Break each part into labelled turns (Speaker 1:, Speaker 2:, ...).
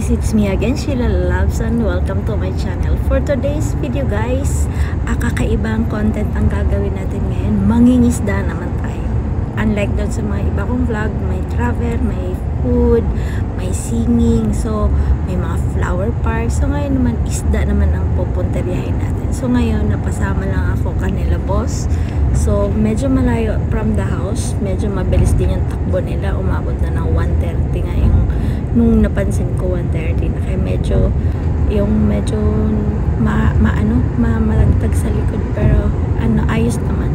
Speaker 1: guys, it's me again, Sheila Loves, and welcome to my channel. For today's video guys, kakaibang content ang gagawin natin ngayon. Mangingisda naman tayo. Unlike doon sa mga iba kong vlog, may travel, may food, may singing, so may mga flower park. So ngayon naman, isda naman ang pupunteriyahin natin. So ngayon, napasama lang ako kanila boss. So medyo malayo from the house, medyo mabilis din yung takbo nila. Umabot na ng 1:30 nga yung nung napansin ko 1:30 na, kaya medyo malagtag sa likod, pero ayos naman,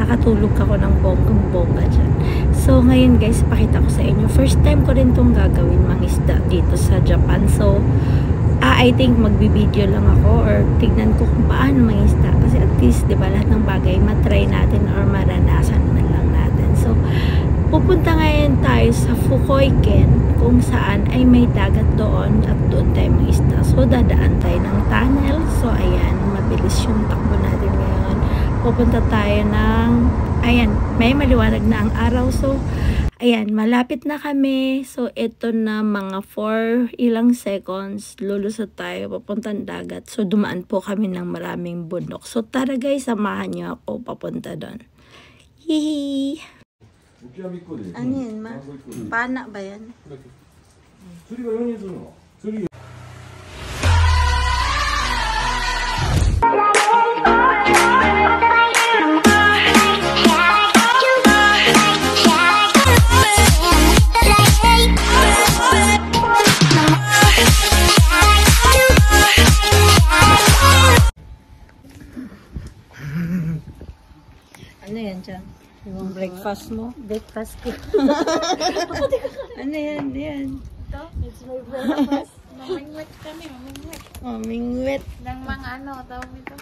Speaker 1: nakatulog ako ng bonggang-bongga dyan. So ngayon guys, pakita ko sa inyo, first time ko rin itong gagawin, mangisda dito sa Japan. So I think magbibideo lang ako or tignan ko kung paano mangisda, kasi at least diba lahat ng bagay matry natin or maranasan man lang natin. So pupunta ngayon tayo sa Fukoiken, kung saan ay may dagat doon at doon tayo mangisda. So dadaan tayo ng tunnel. So ayan, mabilis yung takbo natin ngayon. Pupunta tayo ng, ayan, may maliwanag na ang araw. So ayan, malapit na kami. So ito na, mga 4 ilang seconds lulusot tayo papuntang dagat. So dumaan po kami ng maraming bundok. So tara guys, samahan niyo ako papunta doon. Hihi! Ano yan, ma? Pana ba yan? Ano yan dyan? Yung breakfast mo? Breakfast ko. Ano yan? Yan.
Speaker 2: Ito, it's my breakfast. Mamingwit kami, mamingwit.
Speaker 1: Mamingwit.
Speaker 2: Ng mga tawag nito?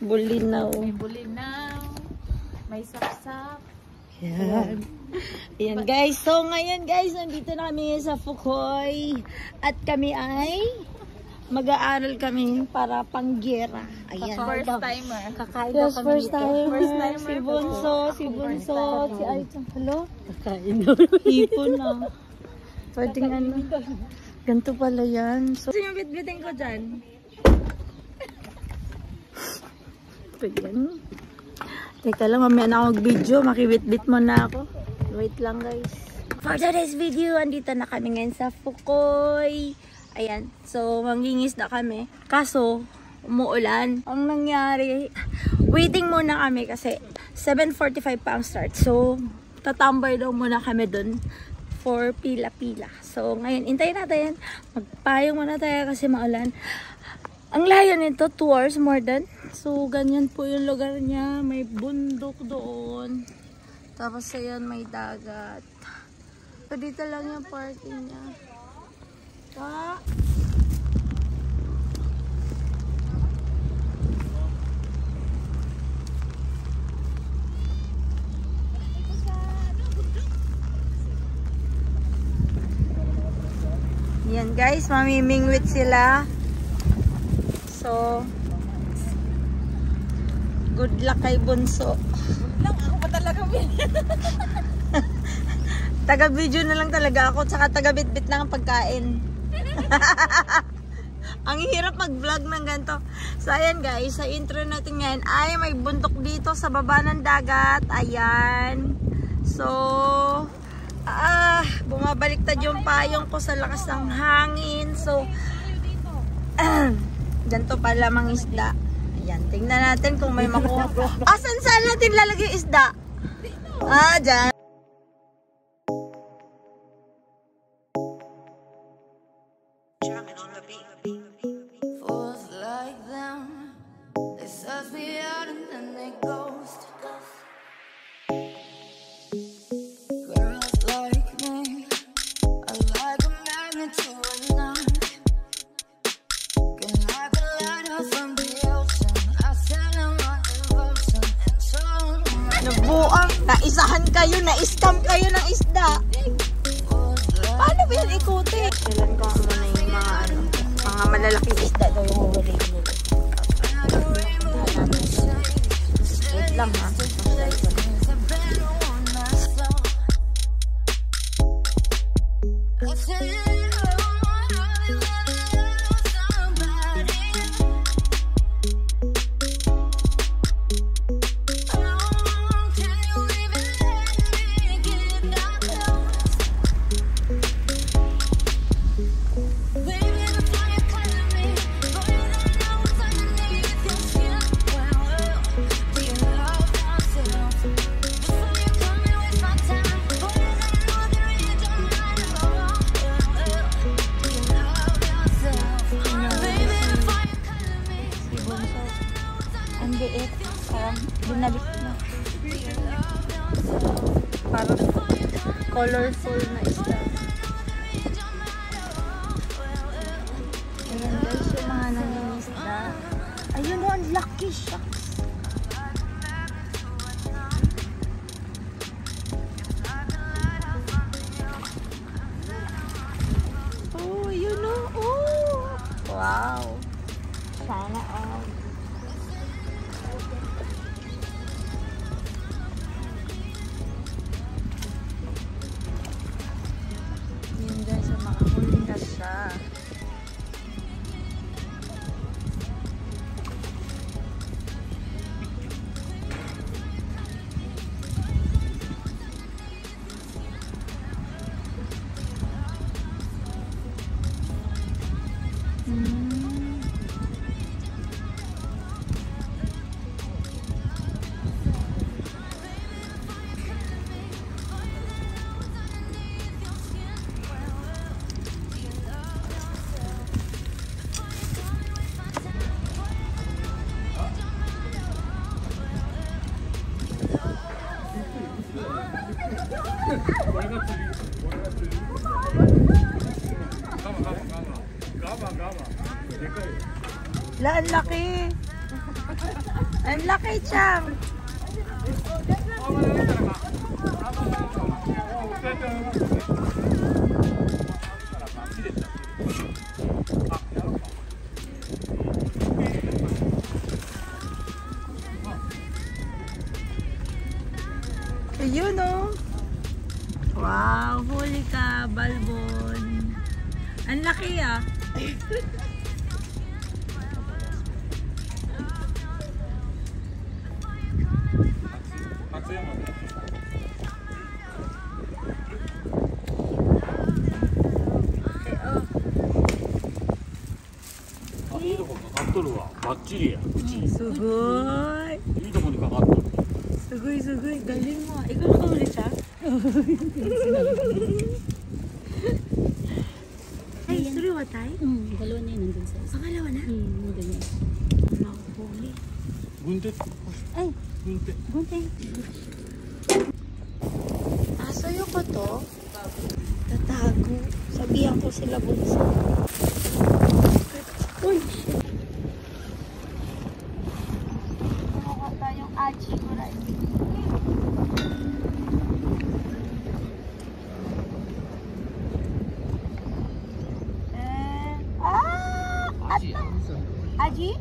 Speaker 1: Bulinaw.
Speaker 2: May bulinaw, may sapsap.
Speaker 1: Yan. Ayan guys. So ngayon guys, nandito na kami sa Fukoi. At kami ay mag-aaral kami para panggera. Ayan.
Speaker 2: First timer.
Speaker 1: Kakain yes, first timer.
Speaker 2: First timer.
Speaker 1: Si Bunso, si Aitang. Hello? Kakain daw. Hipon na. Pwedeng ano. Ganito pala yan. So, yung bitbitin ko dyan. Ito yan. Teka lang, mamaya na ako mag-video. Makibitbit mo na ako. Wait lang guys. For today's video, andito na kami ngayon sa Fukoi. Ayan, so mangingisda kami. Kaso, umuulan. Ang nangyari, waiting muna kami kasi 7:45 pa ang start. So, tatambay daw muna kami dun for pila-pila. So, ngayon, intayin natin. Magpayong muna tayo kasi maulan. Ang layo nito, 2 hours more than. So, ganyan po yung lugar niya. May bundok doon. Tapos, ayan, may dagat. So, dito lang yung parking niya. Yan guys, mamimingwit sila. So good luck kay Bunso.
Speaker 2: Good luck, ako pa talaga.
Speaker 1: Taga-video na lang talaga ako, tsaka taga-bit-bit lang ang pagkain. Ang hirap mag-vlog ng ganito. So ayan guys, sa intro natin ngayon ay may bundok dito sa baba ng dagat. Ayan. So bumabaliktad yung payong ko sa lakas ng hangin. So ganito pala mangisda. Ayan, tingnan natin kung may makuha. Saan natin lalagay isda? Dyan. Nabuang, naisahan kayo, na-scam kayo ng isda. Paano ba yan ikuti? Kailan ko muna yung mga malalaking isda daw yung huli nila. Wait lang ha. I said, oh, binalik na. Parang colorful na isda. Ayan guys, yung mga nangingisda. Ayun o, ang laki siya. Oh, yun o. Oh. Wow. Sana all. Yun guys, makahuli na siya. La, ang laki. Ang laki, Chang. Ayun, oh. Wow, huli ka, balbon. Ang laki, ah.すごい。いいとこにかかった。すごいすごい。galing mo. Ikaw nakahuli siya? Ay, suriwa tayo?
Speaker 2: Dalawa na yun nandun sa isa.
Speaker 1: Pangalawa na?
Speaker 2: Nandun yun.
Speaker 1: Nakahuli.
Speaker 3: Gunte.
Speaker 1: Ay,
Speaker 3: Gunte.
Speaker 1: gunting. Asayo ko to? Tatago. Sabihan ko sila bunso. Uy, shit. Nakakata yung achi ko right. Aji?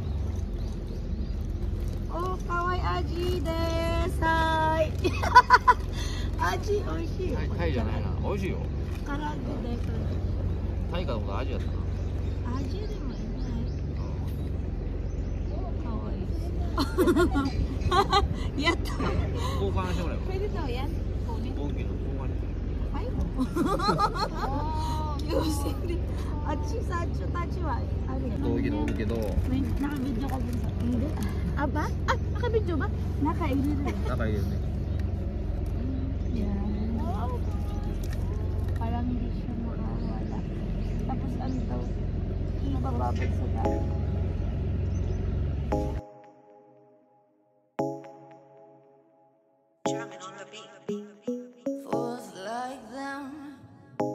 Speaker 1: Oh, kawaii Aji desu. Hai. Aji, oishii.
Speaker 3: タイじゃないな。美味しいよ。
Speaker 1: 唐揚げで
Speaker 3: タイかと思ったらアジやったな。
Speaker 1: アジでもいない。かわいい。やった。
Speaker 3: 交換してもらえば。
Speaker 1: Pwede daw yan. Kunin.
Speaker 3: Okay,交換。
Speaker 1: Ay. Using. Achi, sacho, tachi wa. Ano yan?
Speaker 3: 道着のおるけど、
Speaker 1: May naka-video ka dun sa... Hindi. Aba? Ah, naka-video ba? Naka-edit rin.
Speaker 3: 中入れるね。
Speaker 1: Yan. Parang hindi siya makawala. Tapos ano daw, ibababad sa daan.
Speaker 4: Fools like them,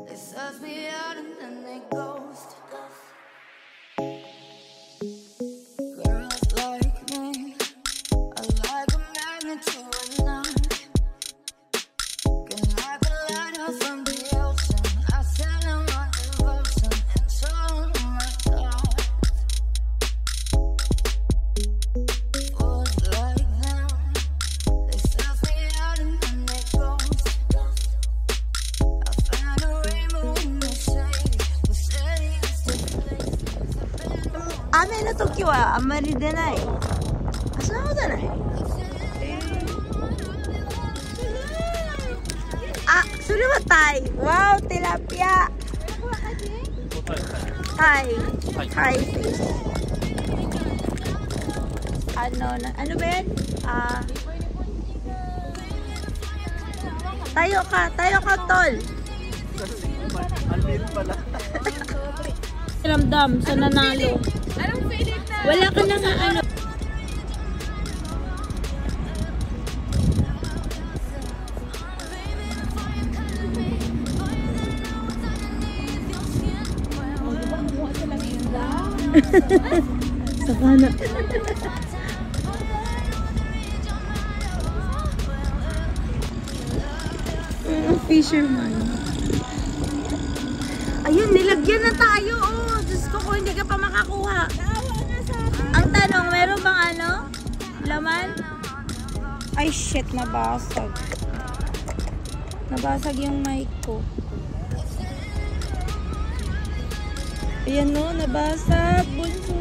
Speaker 4: they suss me out and then they ghost. Girls like me are like a magnet to a knot. Can like a lighter from the ocean. I sell them my devotion and so my thoughts. Fools like them, they suss me out and then they ghost. I found a rainbow in the shade. The shade is the place.
Speaker 1: 雨の時はあんまり出ない。あ、そんなことない。あ、それはタイ。わお、テラピア。タイ。タイフィッシュ。ano ba yan? Tayo ka, tol.
Speaker 3: Alin pala.
Speaker 1: Ramdam sa nanalo. Wala ka na nga ano. Sakana. Fisherman. Ayun, nilagyan na tayo. Oh, Diyos ko kung hindi ka pa makakuha. Ang tanong, meron bang ano? Laman? Ay, shit, nabasag. Nabasag yung mic ko. Ayan no, nabasag. Bunso.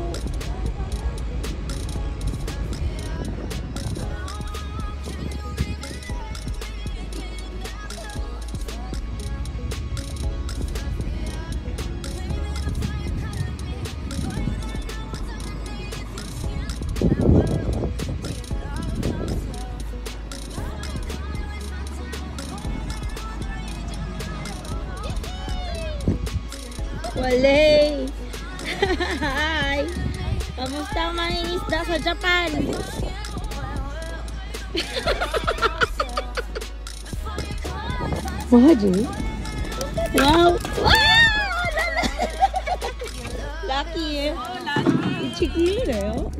Speaker 1: Wale! Hi! Kamusta ang mangingisda sa Japan? Maji? Wow! Wow! Lucky eh! Ichigiri da yo.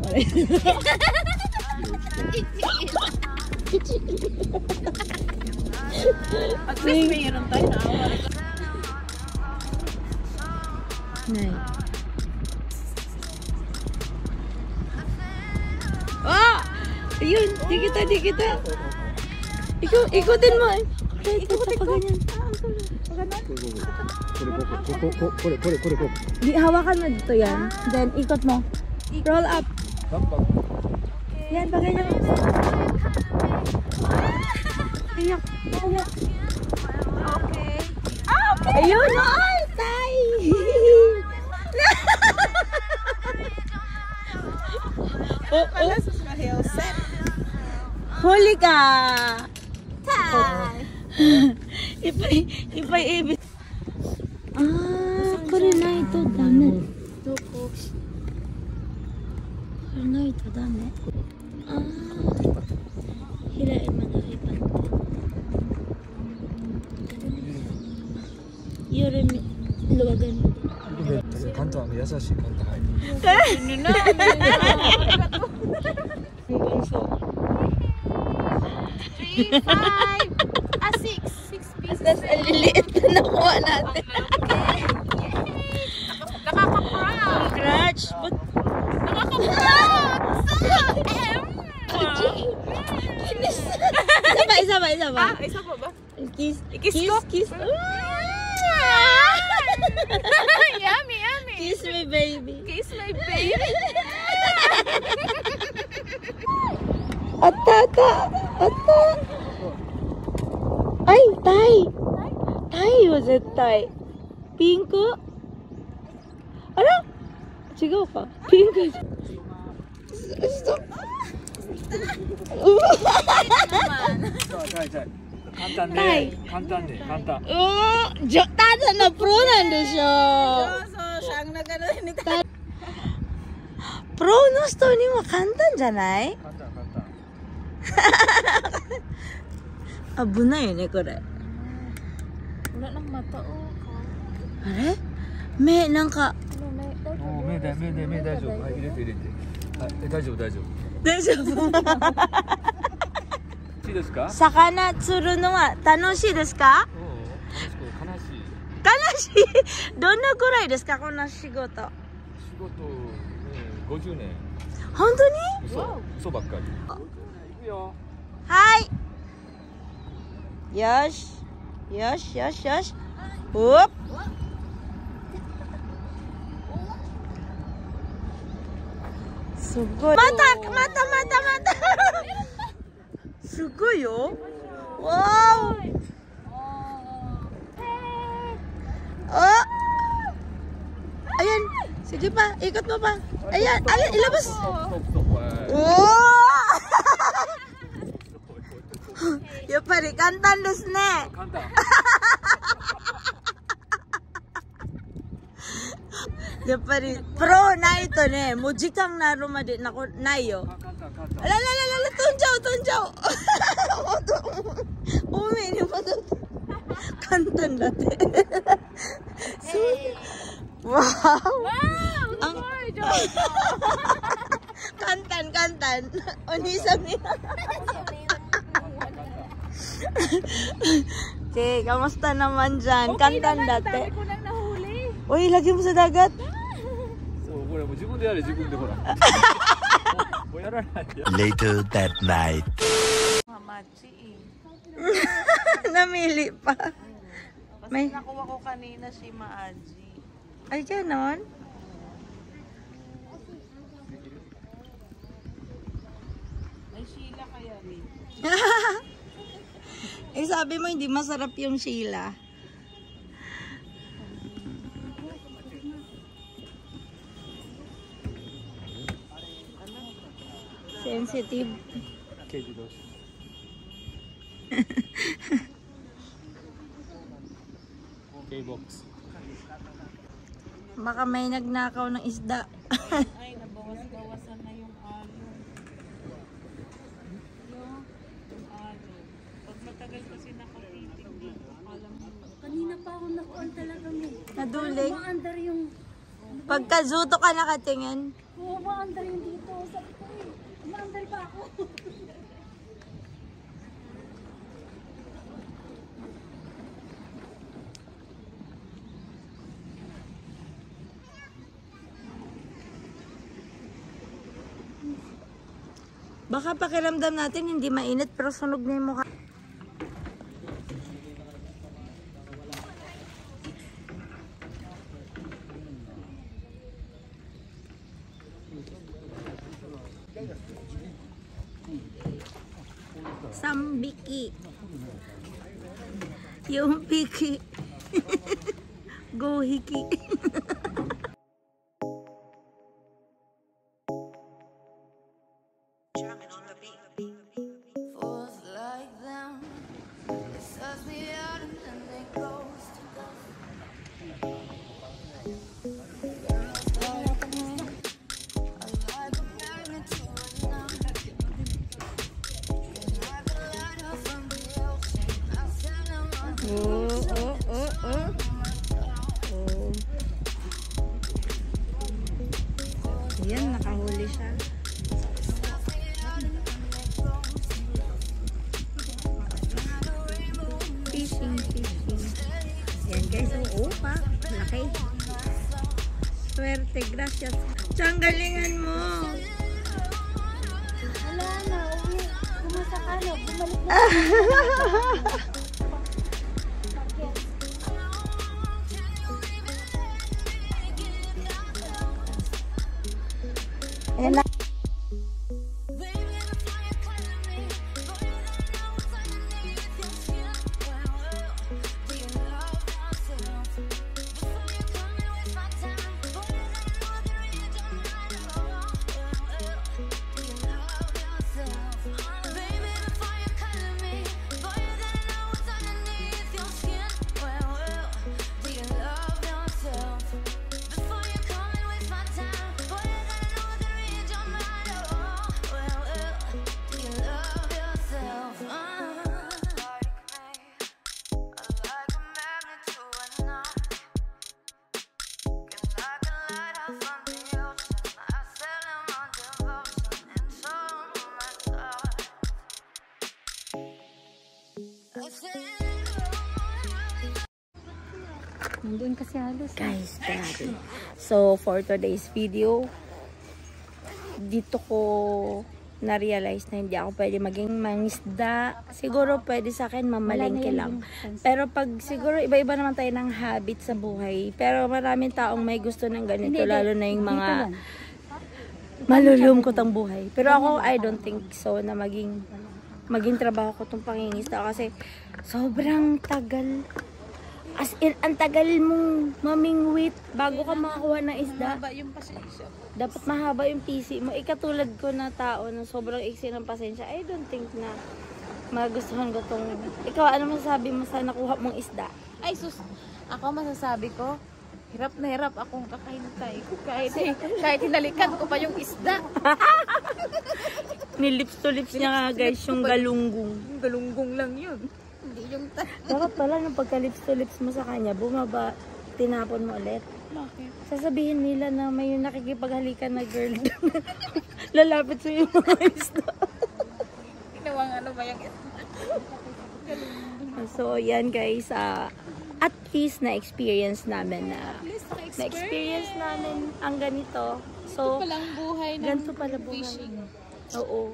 Speaker 2: At least mayroon tayo na.
Speaker 1: Nay. Ah! Ayun! Di kita! Ikutin mo eh! Ikutin pa ganyan. Di, hawakan mo dito yan. Then, ikot mo. Roll up. Yan, pa ganyan. Ayak.
Speaker 2: Okay.
Speaker 1: Ayun! Ay! Tay! Huli ka! Ipay-ibig. Kore na ito. Dame. Kore na ito. Dame. Hirain magkakipan. Yuri, luwagan mo.
Speaker 3: カンタ優しいカンタ入る。
Speaker 2: 3, 5, 6 pieces.
Speaker 1: Tapos ang liliit na nakuha natin.
Speaker 2: Nakaka-proud.
Speaker 1: Scratch! But...
Speaker 2: Nakaka-proud!
Speaker 1: Kinis! Isa ba?
Speaker 2: Isa pa ba?
Speaker 1: Kiss.
Speaker 2: Kiss ko? Yummy.
Speaker 1: Kiss me, baby.
Speaker 2: Kiss my baby.
Speaker 1: Atta. Ay, Tay! Tayよ、絶対。ピンク？あら？違うか。ピンク。Stop.
Speaker 3: 簡単ね。簡単。
Speaker 1: ただのプロなんでしょ。
Speaker 2: Siyang nagano ni
Speaker 1: プロの人にも簡単じゃない？
Speaker 3: 簡単。
Speaker 1: 危ないよね、これ。
Speaker 2: Wala nang mata, oh.
Speaker 1: あれ？目、なんか。
Speaker 3: 目大丈夫。はい、入れて。はい、大丈夫。
Speaker 1: 大丈夫。
Speaker 3: いいですか？
Speaker 1: 魚釣るのは楽しいですか？悲しい。どのくらいですか、この仕事？
Speaker 3: 仕事、50年。
Speaker 1: 本当に？
Speaker 3: 嘘ばっかり。行くよ。
Speaker 1: はい。よし。おっ。すごい。また。すごいよ。わー。Oh. Ayan. Sige pa. Ikot mo pa. Ayan. Ilabas.
Speaker 3: Stop.
Speaker 1: Oh! やっぱり簡単ですね。
Speaker 3: 簡単。
Speaker 1: やっぱりプロないとね、もう時間なるまでないよ。あらららら、飛んじゃう。多めに戻って。簡単だって。そう。わー。
Speaker 2: Wow!
Speaker 1: Ang Kantan. Unisang nila. Okay, kamusta naman dyan? Kantan dati.
Speaker 2: Dami ko nang nahuli.
Speaker 1: Uy, lagi mo sa dagat.
Speaker 3: そうこれもう自分でやれ自分でほらもうやらないや
Speaker 5: Later that night.
Speaker 6: Mamachi eh.
Speaker 1: Namili pa.
Speaker 6: Basta
Speaker 1: May-
Speaker 6: nakuha ko kanina si Maaji.
Speaker 1: Ay, ganon.
Speaker 6: Ay, Sheila kaya rin.
Speaker 1: Eh, sabi mo hindi masarap yung Sheila. Sensitive.
Speaker 3: K-Box K-Box
Speaker 1: Baka may nagnakaw ng isda.
Speaker 6: Ay, nabawas-bawasan na yung alo. Yung alo. Pag matagal kasi nakapiting dito, alam mo.
Speaker 2: Kanina pa ako nakuan talaga mo.
Speaker 1: Nadulig.
Speaker 2: Maandar yung...
Speaker 1: Pagka zuto ka nakatingin.
Speaker 2: Oo, maandar yung dito. Sabi ko eh. Maandar pa ako.
Speaker 1: Baka pakiramdam natin hindi mainit pero sunog na yung mukha. Sambiki. Yung piki. Gohiki.
Speaker 4: Fools like them, they suss me out and then they ghost. Girls like me, I like a magnet to a knife. And I can light her from the ocean. I send them on
Speaker 1: Yan, nakahuli siya. Fishing. Yan guys, oo pa. Laki. Swerte, gracias. Siyang galingan mo.
Speaker 2: Wala na. Uwi. Kumasa ka na. Bumalik na.
Speaker 1: Ayan na.
Speaker 2: Nandun kasi halos.
Speaker 1: Guys, grabe. So, for today's video, dito ko na-realize na hindi ako pwede maging mangisda. Siguro pwede sa akin mamalengke lang. Pero pag siguro iba-iba naman tayo ng habit sa buhay. Pero maraming taong may gusto ng ganito, lalo na yung mga malulungkot ang buhay. Pero ako, I don't think so na maging trabaho ko itong pangingisda kasi sobrang tagal. As in, ang tagal mong mamingwit bago ka makakuha ng isda.
Speaker 6: Mahaba yung pasensya.
Speaker 1: Dapat mahaba yung PC mo. Ikatulad ko na tao na sobrang iksi ng pasensya, I don't think na magustuhan ko tong... Ikaw, ano masasabi mo sa nakuha mong isda?
Speaker 6: Ay, sus. Ako masasabi ko, hirap na hirap akong kakahintay. Kahit hinalikan ko pa yung isda.
Speaker 1: Nilips to lips niya nga guys, yung galunggong.
Speaker 6: Yung galunggong lang yun. Hindi yung
Speaker 1: Dapat pala nung pagka lips to lips mo sa kanya, bumaba, tinapon mo ulit.
Speaker 6: Bakit?
Speaker 1: Sasabihin nila na may nakikipaghalikan na girl. Lalapit sa yung mga isda.
Speaker 6: Ginawang ano ba yung
Speaker 1: So, yan guys. At least na-experience namin na-experience namin ang ganito. So,
Speaker 6: palang buhay ng
Speaker 1: ganito pala buhay.
Speaker 6: fishing.
Speaker 1: Oo.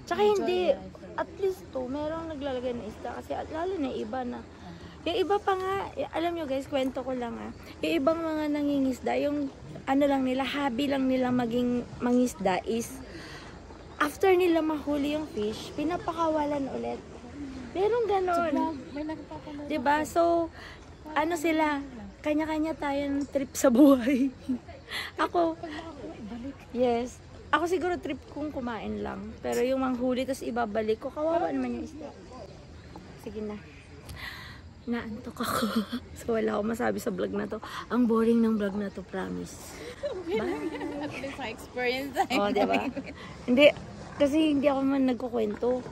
Speaker 1: Tsaka hindi, at least to, merong naglalagay ng isda. Kasi lalo na iba na. Yung iba pa nga, alam nyo guys, kwento ko lang yung ibang mga nangingisda, yung ano lang nila, hobby lang nila maging mangisda is, after nila mahuli yung fish, pinapakawalan ulit. Merong ganon.
Speaker 6: May nagpapanood.
Speaker 1: Diba? So, ano sila, kanya-kanya tayo ng trip sa buhay. Ako, yes. Ako siguro trip kong kumain lang. Pero yung manghuli, tapos ibabalik ko, kawawa naman yung isda. Sige na. Naantok ako. So, wala akong masabi sa vlog na to. Ang boring ng vlog na to, promise. Bye!
Speaker 6: At least sa experience
Speaker 1: Oh, diba? Hindi, kasi hindi ako man nagkukwento.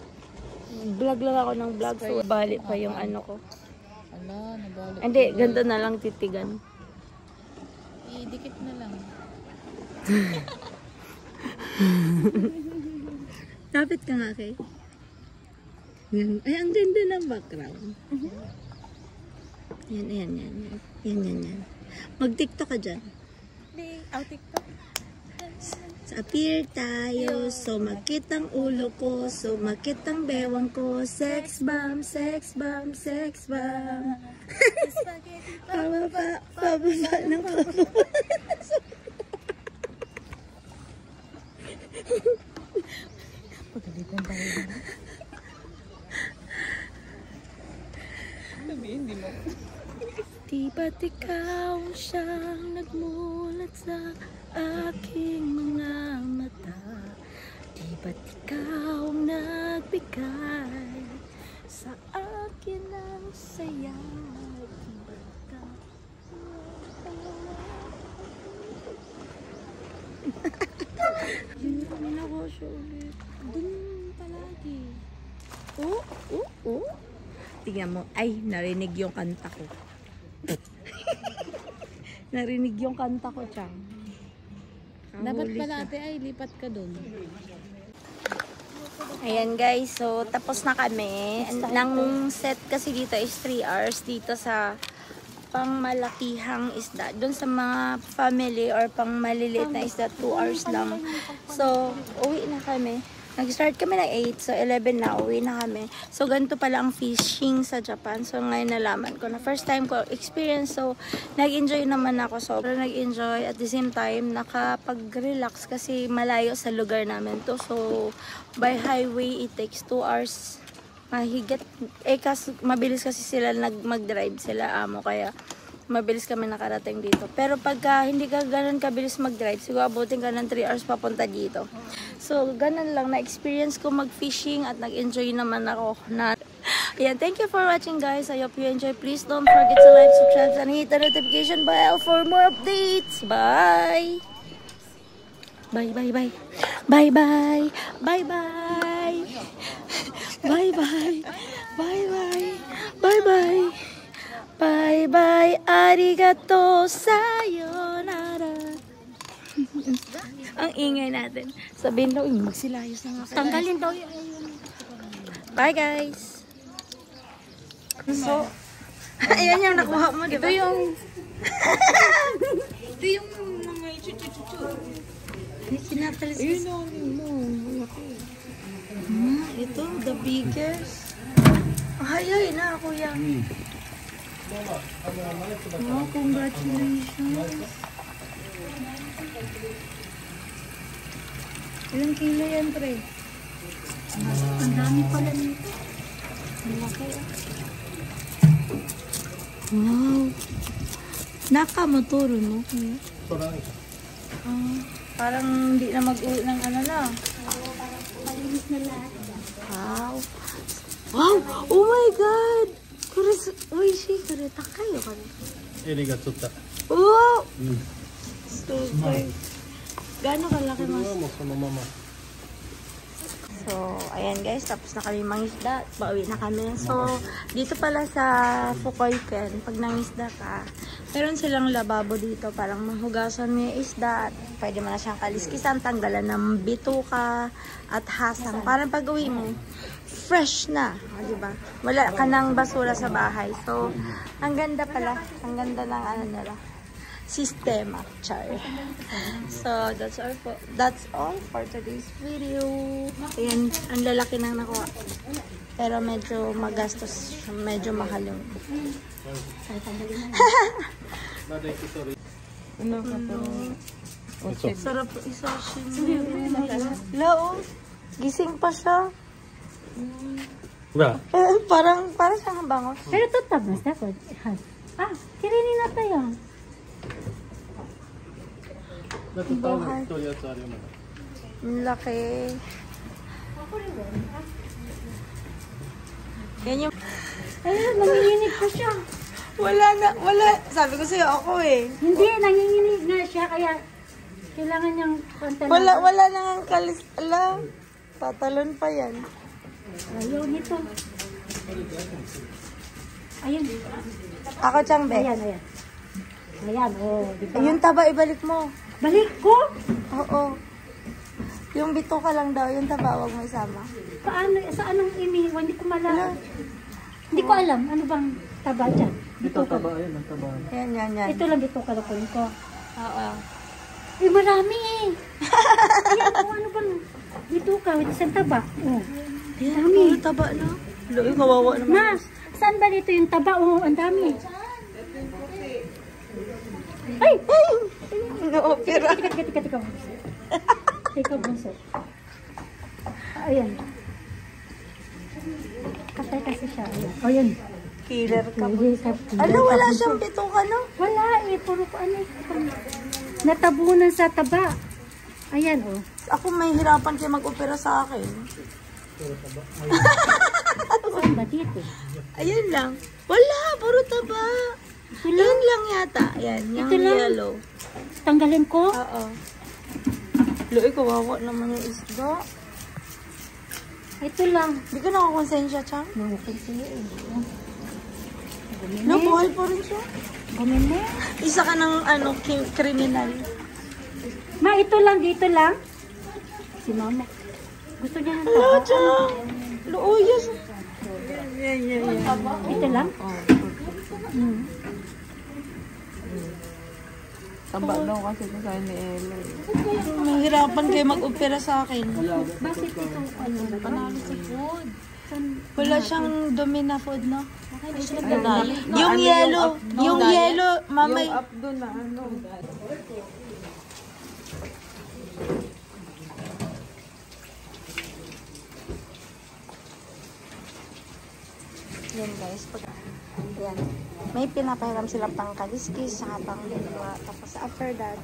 Speaker 1: Vlog lang ako ng vlog, so balik pa yung ano ko.
Speaker 6: Ala, nabalik.
Speaker 1: Hindi, ganito na lang titigan.
Speaker 6: Idikit na lang.
Speaker 1: Lapit ka nga kay. Yan. Ay, ang ganda ng background. Yan. Mag-tiktok ka dyan.
Speaker 6: TikTok.
Speaker 1: Appear tayo, sumakit ang ulo ko, sumakit ang bewang ko, sex bomb, sex bomb, sex bomb. Pababa ng pababa.
Speaker 6: Pagalitan tayo. Sabihin, hindi mo.
Speaker 1: Di ba't ikaw siyang nagmulat sa aking mga mata? Di ba't ikaw nagbigay sa akin ng saya? Di ba't ikaw Yun ako siya ulit. Dun palagi. Tingnan mo. Ay, narinig yung kanta ko. Narinig yung kanta ko, Chang.
Speaker 6: Dapat pala ate ay lipat ka dun.
Speaker 1: Ayan guys, so tapos na kami. Nang set kasi dito is 3 hours dito sa pangmalakihang isda. Doon sa mga family or pang maliliit na isda, 2 hours lang. So, uwi na kami. Nag-start kami ng 8, so 11 na, uwi na kami. So, ganito pala ang fishing sa Japan. So, ngayon nalaman ko na first time ko experience. So, nag-enjoy naman ako. Sobrang nag-enjoy. At the same time, nakapag-relax kasi malayo sa lugar namin to. So, by highway, it takes 2 hours. Mahigit. Mabilis kasi sila mag-drive sila amo. Kaya, mabilis kami nakarating dito. Pero pagka hindi ka ganun kabilis mag-drive, siguro abutin ka ng 3 hours papunta dito. So, ganun lang. Na-experience ko mag-fishing at nag-enjoy naman ako. Ayan, thank you for watching guys. I hope you enjoy. Please don't forget to like, subscribe, and hit the notification bell for more updates. Bye! Bye, bye, bye. Bye, bye. Bye, bye. Bye, bye. Bye, bye. Bye, bye. Bye bye, arigato, sayonara. Ang ingay natin. Sabihin daw, magsilayos na nga. Tanggalin daw yun. Bye guys. So, ayan yung nakuha mo, diba? Ito yung mga chuchu-chuchu. Sinatalis. Ayun mo. Ito, the biggest. Ay, na ako yan. Wow, congratulations. Ilang kilo yan, pre? Ang dami pala nito. Malaki ah. Wow. Nakamotoro, no? Parang hindi na mag-uwi ng ano na. Palinis na lahat. Wow. Wow! Oh my God! これ美味しい。これ高いよこれ。エリが取った。うわ。すごい。Gaano kalaki mas? So, ayan guys, tapos na kami mangisda. Pauwi na kami. So, dito pala sa Fukoiken, pag nangisda ka, Meron silang lababo dito, parang mahugasan mo yung isda at pwede mo na siyang kaliskisan, tanggalan ng bituka at hasang. Parang pag uwi mo, fresh na, diba? Wala ka ng basura sa bahay. So, ang ganda pala. Ang ganda ng ano nila. Sistema, char. So, that's all for today's video. Ayan, ang lalaki nang nakuha. Pero medyo magastos, medyo mahal yung.
Speaker 6: Ano ka po?
Speaker 1: Sarap isashimi. Lao, gising pa siya. Parang siyang bangos.
Speaker 2: Pero ito tabas na ko. Kirinin na tayo.
Speaker 1: Buhay. Ang laki. Yan yung...
Speaker 2: Ayun, nanginginig pa siya.
Speaker 1: Wala. Sabi ko sa'yo ako eh.
Speaker 2: Hindi, nanginginig nga siya. Kaya kailangan niyang pantalan.
Speaker 1: Wala nang ang kalis. Ala, tatalon pa yan.
Speaker 2: Ayaw nito. Ayun.
Speaker 1: Ako, Changbe.
Speaker 2: Ayan. Ayan, diba?
Speaker 1: Yung taba, ibalik mo.
Speaker 2: Balik ko?
Speaker 1: Oo. Yung bituka lang daw, yung taba, huwag mo isama.
Speaker 2: Paano? Sa anong iniwan? Hindi ko malaman. Hindi ko alam. Ano bang taba dyan?
Speaker 3: Ito taba, ayun, ang taba.
Speaker 1: Yan.
Speaker 2: Ito lang dito kalukunin ko.
Speaker 1: Oo.
Speaker 2: Eh, marami eh. Ayan ko, ano bang dito ka? Isang taba. Oh.
Speaker 1: Yan,
Speaker 2: Dami.
Speaker 1: puro taba na. Loy, kawawa naman.
Speaker 2: Na, saan ba dito yung taba? Oh, ang dami. Ay!
Speaker 1: No-opera.
Speaker 2: Tika. Tika, bunso. Ayan. Patay kasi siya. Ayan. O, yun.
Speaker 1: Killer ka.
Speaker 2: Ano,
Speaker 1: Ano, wala siyang bituka, no?
Speaker 2: Wala eh. Puro ko ano. Natabunan sa taba. Ayan, oh.
Speaker 1: Ako may hirapan kayo mag-opera sa akin.
Speaker 2: Saan ba dito?
Speaker 1: Ayun lang. Wala, puro taba.
Speaker 2: Ito lang.
Speaker 1: Yan lang yata. Yan, yung
Speaker 2: Ito lang.
Speaker 1: yellow.
Speaker 2: Tanggalin ko?
Speaker 1: Oo. Loy, kawawa naman yung isda.
Speaker 2: Ito lang.
Speaker 1: Hindi ka nakakonsensya, Chang?
Speaker 2: Nakukul sa'yo eh.
Speaker 1: No, buhay pa rin siya.
Speaker 2: Gumini.
Speaker 1: Isa ka ng kriminal.
Speaker 2: Ma, ito lang. Dito lang. Si mama. Gusto niya ng
Speaker 1: Hello,
Speaker 2: taba.
Speaker 1: Chang. Luyas. Yan.
Speaker 2: Ito lang? Hmm.
Speaker 6: Taba daw kasi ito sa ni Ella.
Speaker 1: Mahirapan kayo mag-opera sa akin.
Speaker 2: Bakit ito? Ano?
Speaker 6: Panalo sa food.
Speaker 1: Wala siyang dumi na food, no?
Speaker 6: Panalo.
Speaker 1: Yung yellow. Yung yellow, mamay.
Speaker 6: Yung up doon na ano.
Speaker 1: Yan guys, yan. May pinapahiram silang pang kaliskis, saka pang lingwa. Tapos after that,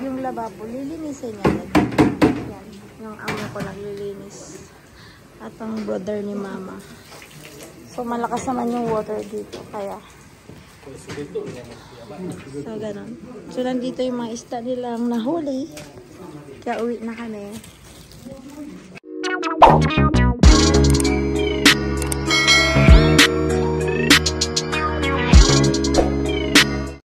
Speaker 1: yung lababo, lilinisin niya. Yan, yung amo ko naglilinis. At ang brother ni mama. So malakas naman yung water dito, kaya. So ganun. So nandito yung mga isda nilang nahuli. Kaya uwi na kami.